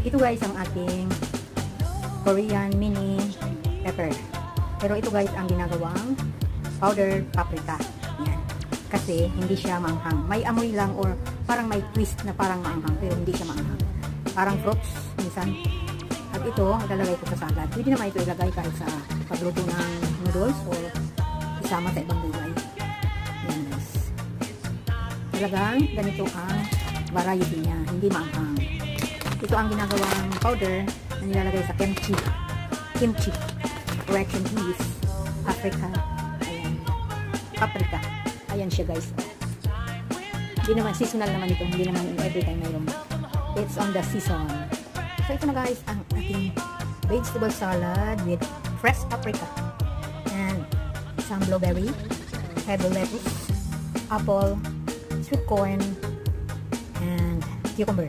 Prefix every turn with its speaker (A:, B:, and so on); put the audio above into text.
A: Ito guys ang ating Korean mini pepper. Pero ito guys ang ginagawang powder paprika. Yan. Kasi hindi siya maanghang. May amoy lang or parang may twist na parang maanghang pero hindi siya maanghang. Parang fruits minsan. At ito, ilalagay ko sa salad. Pwede naman ito ilagay kahit sa pagluto ng noodles o isama sa ibang gulay. Yan guys. Talagang ganito ang variety niya. Hindi maanghang. Ito ang ginagawang powder na nilalagay sa kimchi. Kimchi. Correction please. Paprika. Ayan. Paprika. Ayan siya guys. Hindi naman seasonal naman ito. Hindi naman every time mayroon. It's on the season. So ito na guys ang ating vegetable salad with fresh paprika and some blueberry, herbal lettuce, apple, sweet corn, and cucumber.